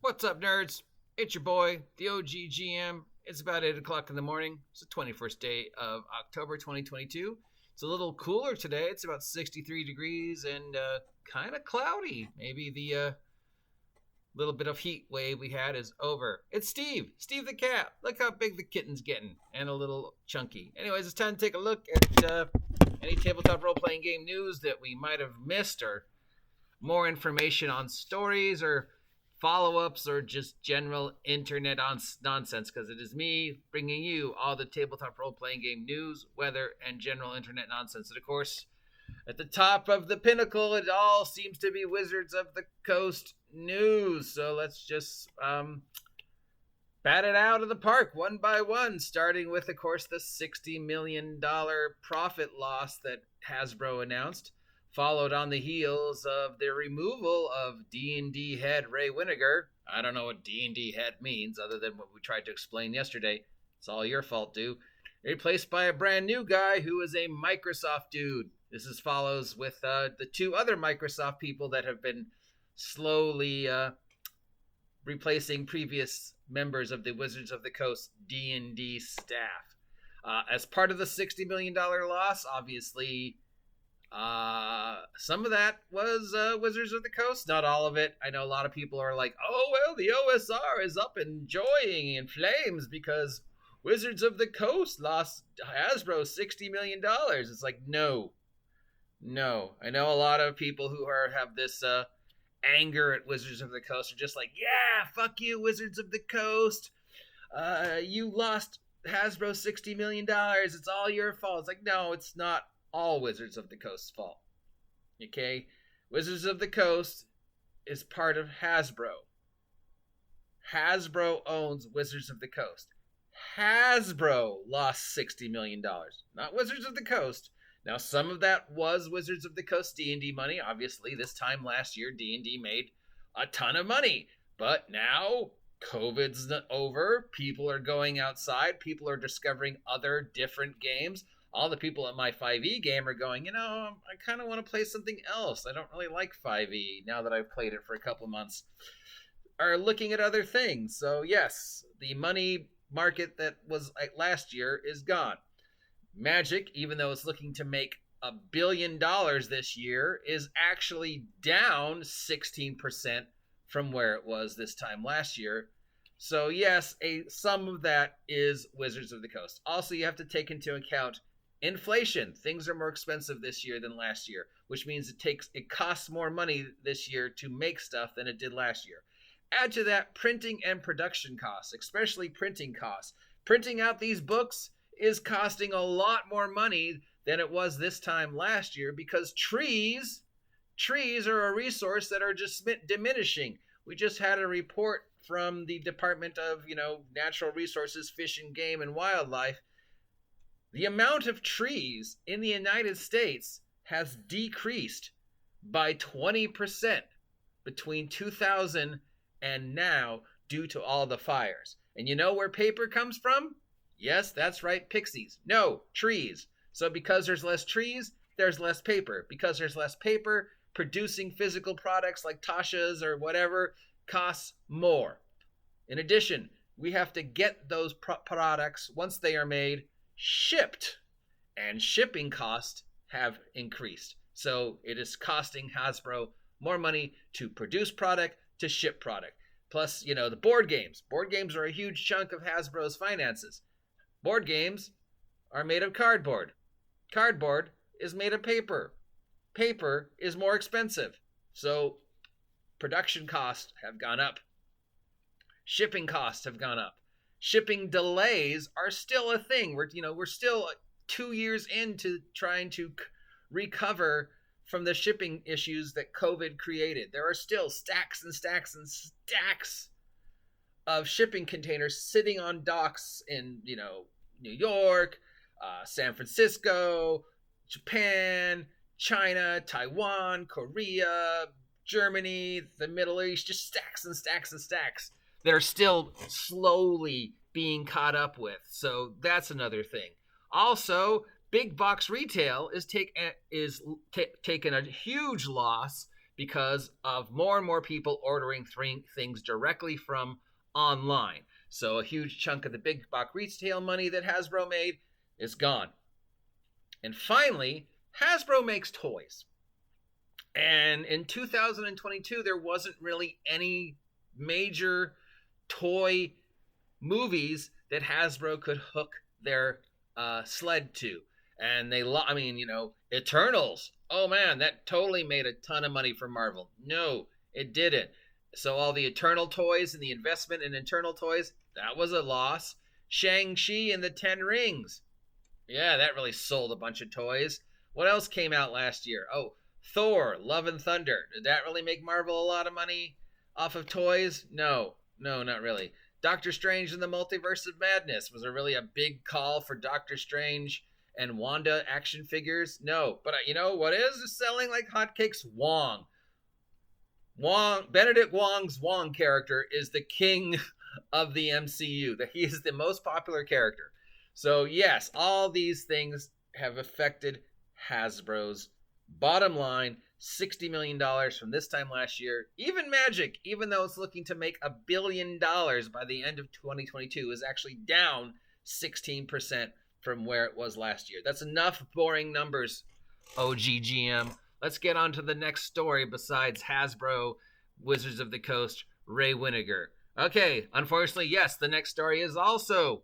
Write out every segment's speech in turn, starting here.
What's up, nerds? It's your boy, the OG GM. It's about 8 o'clock in the morning. It's the 21st day of October 2022. It's a little cooler today. It's about 63 degrees and kind of cloudy. Maybe the little bit of heat wave we had is over. It's Steve the cat. Look how big the kitten's getting and a little chunky. Anyways, it's time to take a look at any tabletop role-playing game news that we might have missed, or more information on stories or follow-ups or just general internet nonsense, because it is me bringing you all the tabletop role-playing game news, weather, and general internet nonsense. And of course, at the top of the pinnacle, it all seems to be Wizards of the Coast news. So let's just bat it out of the park one by one, starting with, of course, the $60 million profit loss that Hasbro announced, followed on the heels of the removal of D&D head Ray Winnegar. I don't know what D&D head means other than what we tried to explain yesterday. It's all your fault, dude. Replaced by a brand new guy who is a Microsoft dude. This is follows with the two other Microsoft people that have been slowly replacing previous members of the Wizards of the Coast D&D staff. As part of the $60 million loss, obviously, some of that was Wizards of the Coast, not all of it. I know a lot of people are like, oh, well, the OSR is up enjoying in flames because Wizards of the Coast lost Hasbro $60 million. It's like, no. I know a lot of people who have this anger at Wizards of the Coast are just like, yeah, fuck you, Wizards of the Coast. You lost Hasbro $60 million. It's all your fault. It's like, no, it's not all Wizards of the Coast's fault. Okay? Wizards of the Coast is part of Hasbro. Hasbro owns Wizards of the Coast. Hasbro lost $60 million, not Wizards of the Coast. Now, some of that was Wizards of the Coast D&D money. Obviously, this time last year, D&D made a ton of money. But now, COVID's over. People are going outside. People are discovering other different games. All the people at my 5e game are going, I kind of want to play something else. I don't really like 5e now that I've played it for a couple of months. Are looking at other things. So, yes, the money market that was like last year is gone. Magic, even though it's looking to make $1 billion this year, is actually down 16% from where it was this time last year. So yes, some of that is Wizards of the Coast. Also, you have to take into account inflation. Things are more expensive this year than last year, which means it costs more money this year to make stuff than it did last year. Add to that printing and production costs, especially printing costs. Printing out these books is costing a lot more money than it was this time last year because trees are a resource that are just diminishing. We just had a report from the Department of, Natural Resources, Fish and Game and Wildlife. The amount of trees in the United States has decreased by 20% between 2000 and now due to all the fires. And you know where paper comes from? Yes, that's right, pixies. No, trees. So because there's less trees, there's less paper. Because there's less paper, producing physical products like Tasha's or whatever costs more. In addition, we have to get those products, once they are made, shipped. And shipping costs have increased. So it is costing Hasbro more money to produce product, to ship product. Plus, the board games. Board games are a huge chunk of Hasbro's finances. Board games are made of cardboard. Cardboard is made of paper. Paper is more expensive. So production costs have gone up. Shipping costs have gone up. Shipping delays are still a thing. We're still 2 years into trying to recover from the shipping issues that COVID created. There are still stacks and stacks and stacks of shipping containers sitting on docks in, New York, San Francisco, Japan, China, Taiwan, Korea, Germany, the Middle East, just stacks and stacks and stacks that are still slowly being caught up with. So that's another thing. Also, big box retail is taking a huge loss because of more and more people ordering things directly from online. So a huge chunk of the big box retail money that Hasbro made is gone. And finally, Hasbro makes toys. And in 2022, there wasn't really any major toy movies that Hasbro could hook their sled to. And Eternals. Oh man, that totally made a ton of money for Marvel. No, it didn't. So all the Eternal toys and the investment in Eternal toys, that was a loss. Shang-Chi and the Ten Rings. Yeah, that really sold a bunch of toys. What else came out last year? Oh, Thor, Love and Thunder. Did that really make Marvel a lot of money off of toys? No, not really. Doctor Strange and the Multiverse of Madness. Was there really a big call for Doctor Strange and Wanda action figures? No. But you know what is selling like hotcakes? Wong. Benedict Wong's Wong character is the king of the MCU. He is the most popular character. So yes, all these things have affected Hasbro's bottom line. $60 million from this time last year. Even Magic, even though it's looking to make $1 billion by the end of 2022, is actually down 16% from where it was last year. That's enough boring numbers, OGGM. Let's get on to the next story besides Hasbro, Wizards of the Coast, Ray Winnegar. Okay, unfortunately, yes, the next story is also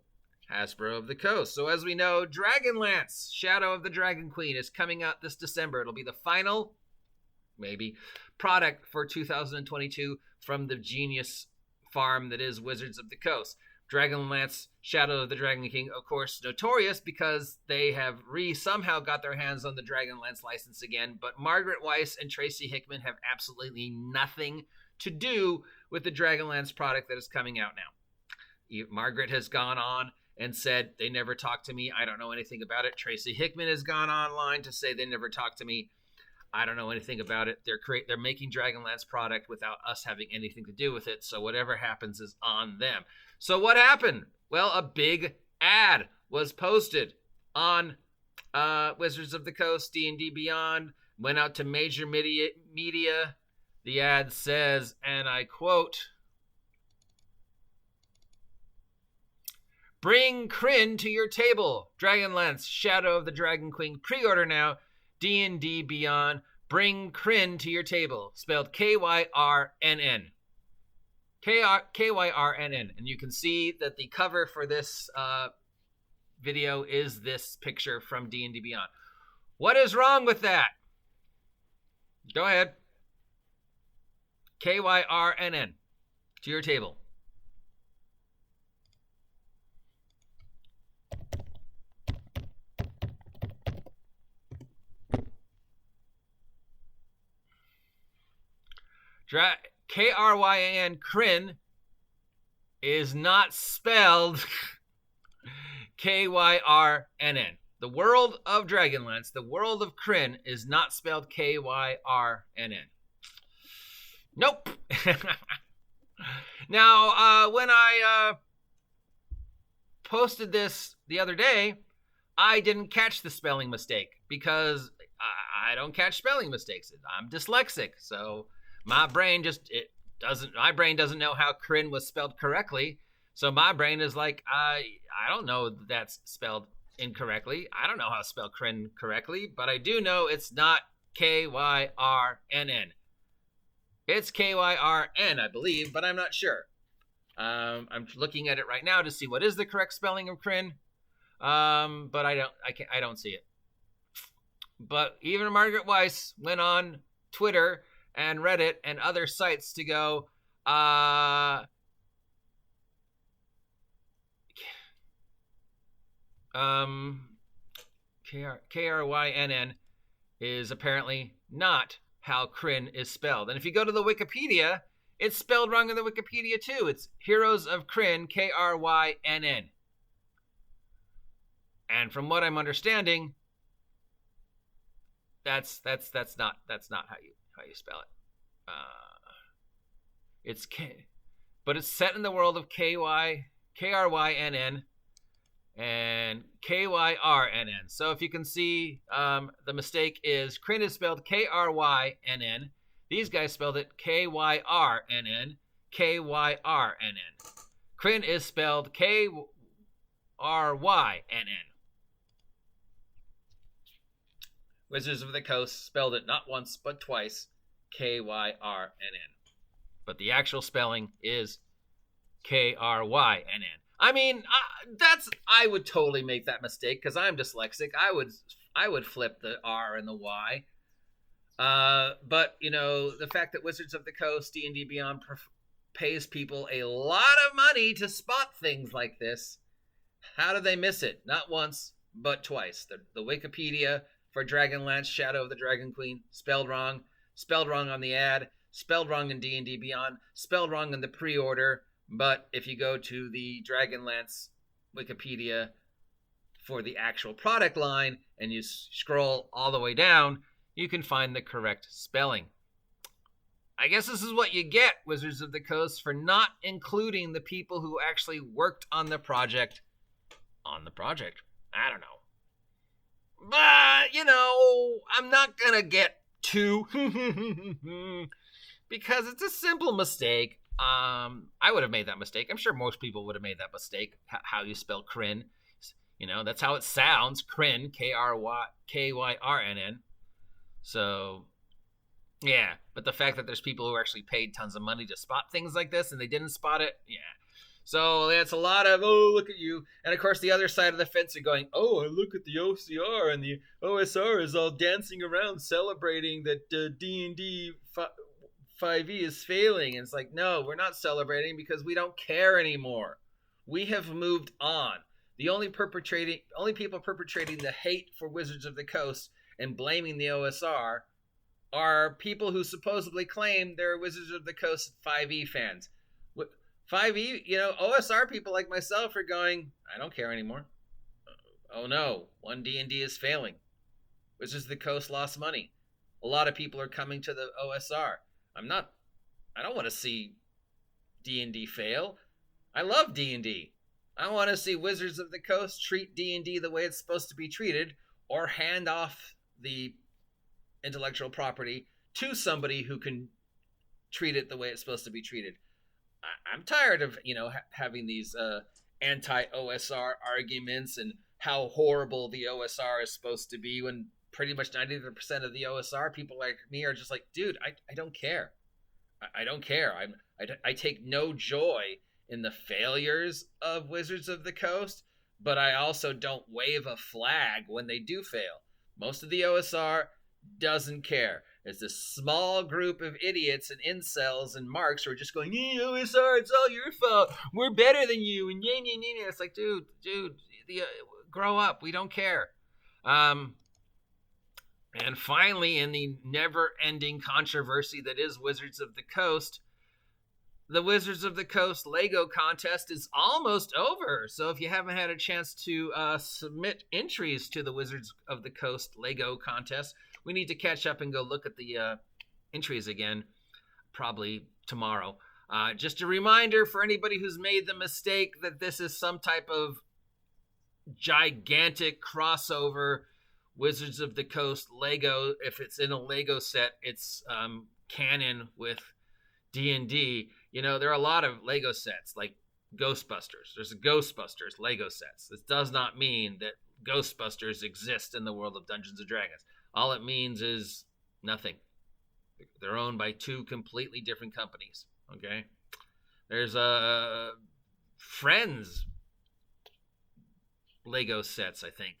Hasbro of the Coast. So as we know, Dragonlance, Shadow of the Dragon Queen, is coming out this December. It'll be the final, maybe, product for 2022 from the genius farm that is Wizards of the Coast. Dragonlance, Shadow of the Dragon King, of course, notorious because they have somehow got their hands on the Dragonlance license again, but Margaret Weis and Tracy Hickman have absolutely nothing to do with the Dragonlance product that is coming out now. Margaret has gone on and said, they never talked to me, I don't know anything about it. Tracy Hickman has gone online to say they never talked to me, I don't know anything about it. They're making Dragonlance product without us having anything to do with it, so whatever happens is on them. So what happened? Well, a big ad was posted on Wizards of the Coast, D&D Beyond, went out to major media. The ad says, and I quote, "Bring Krynn to your table. Dragonlance, Shadow of the Dragon Queen. Pre-order now. D&D Beyond. Bring Krynn to your table." Spelled Kyrnn. Kyrnn. And you can see that the cover for this video is this picture from D&D Beyond. What is wrong with that? Go ahead. Kyrnn. To your table. Kryn, Krynn, is not spelled Kyrnn. The world of Dragonlance, the world of Krynn, is not spelled Kyrnn. Nope. Now, when I posted this the other day, I didn't catch the spelling mistake because I don't catch spelling mistakes. I'm dyslexic, so my brain doesn't know how Krynn was spelled correctly. So my brain is like, I don't know that's spelled incorrectly. I don't know how to spell Krynn correctly, but I do know it's not Kyrnn. It's Kyrn, I believe, but I'm not sure. I'm looking at it right now to see what is the correct spelling of Krynn, but I don't see it. But even Margaret Weis went on Twitter and Reddit and other sites to go, Krynn is apparently not how Krynn is spelled. And if you go to the Wikipedia, it's spelled wrong in the Wikipedia too. It's Heroes of Krynn, Krynn. And from what I'm understanding, that's not how you spell it. It's K, but it's set in the world of Krynn and Kyrnn. So if you can see, the mistake is Krynn is spelled Krynn, These guys spelled it Kyrnn, Kyrnn. Krynn is spelled Krynn. Wizards of the Coast spelled it not once but twice, Kyrnn. But the actual spelling is Krynn. I mean, I would totally make that mistake because I'm dyslexic. I would flip the R and the Y. But you know, the fact that Wizards of the Coast D&D Beyond pays people a lot of money to spot things like this, how do they miss it? Not once, but twice. The Wikipedia for Dragonlance Shadow of the Dragon Queen spelled wrong on the ad, spelled wrong in D&D Beyond, spelled wrong in the pre-order. But if you go to the Dragonlance Wikipedia for the actual product line and you scroll all the way down, you can find the correct spelling. I guess this is what you get, Wizards of the Coast, for not including the people who actually worked on the project. I don't know. But, you know, I'm not going to get too because it's a simple mistake. I would have made that mistake. I'm sure most people would have made that mistake. How you spell Krynn. You know, that's how it sounds. Krynn, Kyrnn. So, yeah. But the fact that there's people who actually paid tons of money to spot things like this and they didn't spot it, yeah. So that's a lot of, oh, look at you. And of course, the other side of the fence are going, oh, I look at the OCR and the OSR is all dancing around celebrating that D&D 5e is failing. And it's like, no, we're not celebrating because we don't care anymore. We have moved on. The only people perpetrating the hate for Wizards of the Coast and blaming the OSR are people who supposedly claim they're Wizards of the Coast 5e fans. 5e, you know, OSR people like myself are going, I don't care anymore. Oh no, 1D&D is failing. Wizards of the Coast lost money. A lot of people are coming to the OSR. I don't want to see D&D fail. I love D&D. I want to see Wizards of the Coast treat D&D the way it's supposed to be treated, or hand off the intellectual property to somebody who can treat it the way it's supposed to be treated. I'm tired of, you know, having these anti-OSR arguments and how horrible the OSR is supposed to be when pretty much 90% of the OSR people like me are just like, dude, I don't care. I don't care. I take no joy in the failures of Wizards of the Coast, but I also don't wave a flag when they do fail. Most of the OSR doesn't care. It's this small group of idiots and incels and marks who are just going, OSR, it's all your fault. We're better than you. And it's like, dude, grow up. We don't care. And finally, in the never-ending controversy that is Wizards of the Coast, the Wizards of the Coast Lego contest is almost over. So if you haven't had a chance to submit entries to the Wizards of the Coast Lego contest, we need to catch up and go look at the entries again, probably tomorrow. Just a reminder for anybody who's made the mistake that this is some type of gigantic crossover Wizards of the Coast Lego. If it's in a Lego set, it's canon with D&D. You know, there are a lot of Lego sets, like Ghostbusters. There's a Ghostbusters Lego sets. This does not mean that Ghostbusters exist in the world of Dungeons & Dragons. All it means is nothing. They're owned by two completely different companies, okay? There's Friends Lego sets, I think.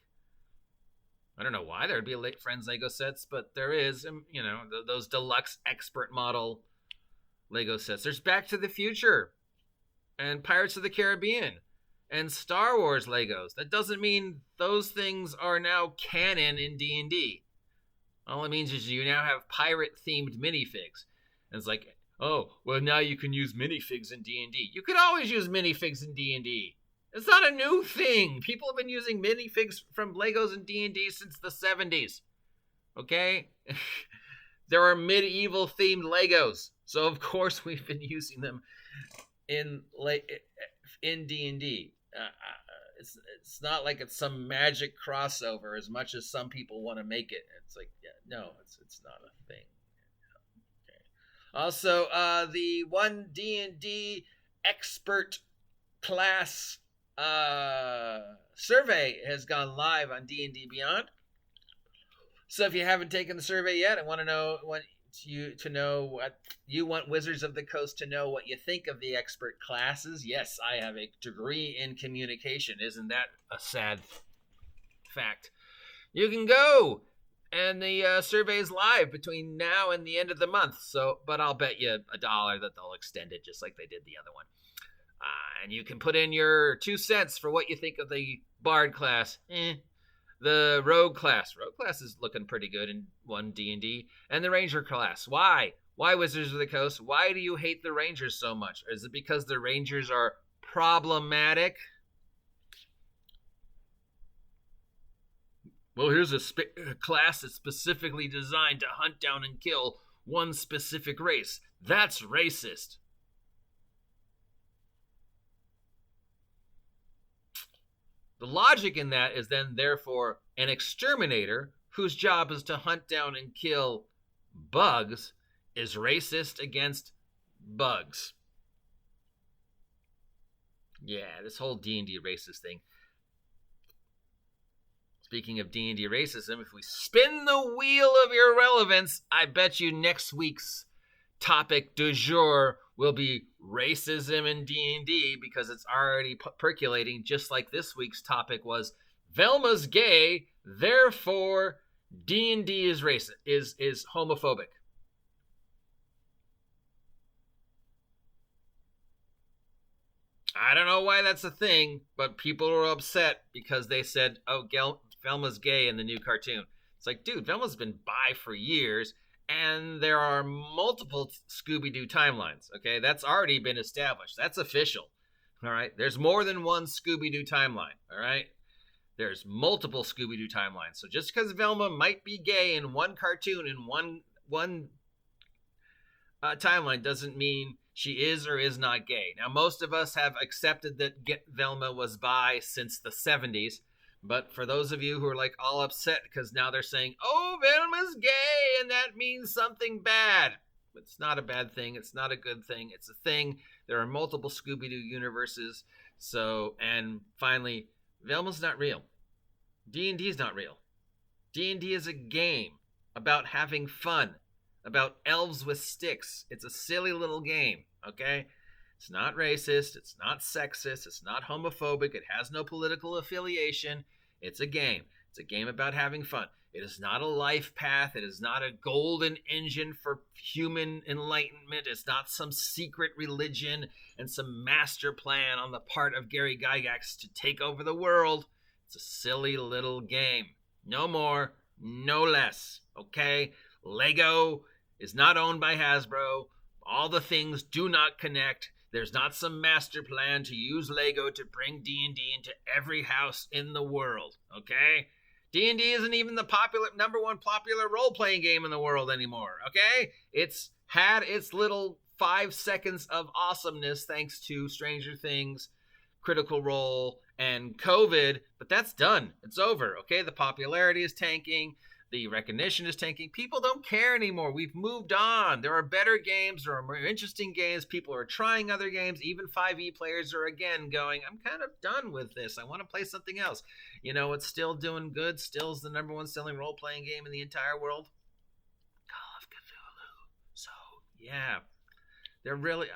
I don't know why there'd be Friends Lego sets, but there is, you know, those deluxe expert model Lego sets. There's Back to the Future and Pirates of the Caribbean and Star Wars Legos. That doesn't mean those things are now canon in D&D. All it means is you now have pirate-themed minifigs. And it's like, oh, well, now you can use minifigs in D&D. You could always use minifigs in D&D. It's not a new thing. People have been using minifigs from Legos in D&D since the 70s. Okay? There are medieval-themed Legos. So, of course, we've been using them in D&D. It's not like it's some magic crossover as much as some people want to make it. It's like, yeah, no, it's not a thing. Okay. Also, the one D&D expert class survey has gone live on D&D Beyond. So if you haven't taken the survey yet and want to know what you want Wizards of the Coast to know what you think of the expert classes, yes, I have a degree in communication. Isn't that a sad fact? You can go, and the survey is live between now and the end of the month. But I'll bet you $1 that they'll extend it just like they did the other one. And you can put in your 2 cents for what you think of the Bard class. The Rogue class. Rogue class is looking pretty good in 1 D&D. And the Ranger class. Why? Why Wizards of the Coast? Why do you hate the Rangers so much? Is it because the Rangers are problematic? Well, here's a class that's specifically designed to hunt down and kill one specific race. That's racist. The logic in that is then, therefore, an exterminator whose job is to hunt down and kill bugs is racist against bugs. Yeah, this whole D&D racist thing. Speaking of D&D racism, if we spin the wheel of irrelevance, I bet you next week's topic du jour will be racism in D&D, because it's already percolating, just like this week's topic was Velma's gay, therefore D&D is racist, is homophobic. I don't know why that's a thing, but people are upset because they said, oh, Velma's gay in the new cartoon. It's like, dude, Velma's been bi for years, and there are multiple Scooby-Doo timelines, okay? That's already been established. That's official, all right? There's more than one Scooby-Doo timeline, all right? There's multiple Scooby-Doo timelines. So just because Velma might be gay in one cartoon in one timeline doesn't mean she is or is not gay. Now, most of us have accepted that Velma was bi since the 70s, but for those of you who are like all upset because now they're saying, oh, Velma's gay and that means something bad. It's not a bad thing. It's not a good thing. It's a thing. There are multiple Scooby-Doo universes. So, and finally, Velma's not real. D&D is not real. D&D is a game about having fun, about elves with sticks. It's a silly little game, okay? It's not racist. It's not sexist. It's not homophobic. It has no political affiliation. It's a game. It's a game about having fun. It is not a life path. It is not a golden engine for human enlightenment. It's not some secret religion and some master plan on the part of Gary Gygax to take over the world. It's a silly little game. No more, no less, okay? Lego is not owned by Hasbro. All the things do not connect. There's not some master plan to use Lego to bring D&D into every house in the world, okay? D&D isn't even the number one popular role-playing game in the world anymore, okay? It's had its little 5 seconds of awesomeness thanks to Stranger Things, Critical Role, and COVID, but that's done. It's over, okay? The popularity is tanking. The recognition is tanking. People don't care anymore. We've moved on. There are better games. There are more interesting games. People are trying other games. Even 5e players are again going, I'm kind of done with this. I want to play something else. You know what's still doing good? Still is the number one selling role-playing game in the entire world? Call of Cthulhu. So, yeah. They're really...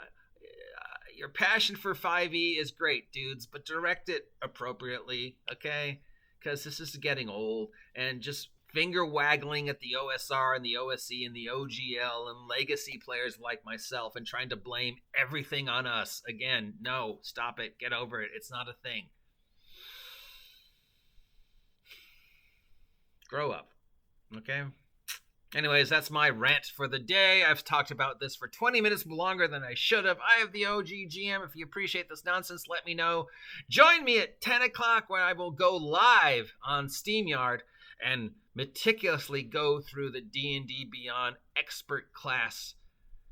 your passion for 5e is great, dudes, but direct it appropriately, okay? Because this is getting old, and just finger waggling at the OSR and the OSC and the OGL and legacy players like myself and trying to blame everything on us. Again, no, stop it. Get over it. It's not a thing. Grow up. Okay? Anyways, that's my rant for the day. I've talked about this for 20 minutes longer than I should have. I have the OG GM. If you appreciate this nonsense, let me know. Join me at 10 o'clock when I will go live on SteamYard and meticulously go through the D&D Beyond expert class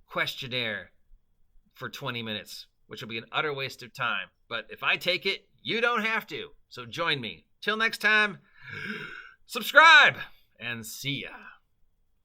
questionnaire for 20 minutes, which will be an utter waste of time. But if I take it, you don't have to. So join me. Till next time, subscribe and see ya.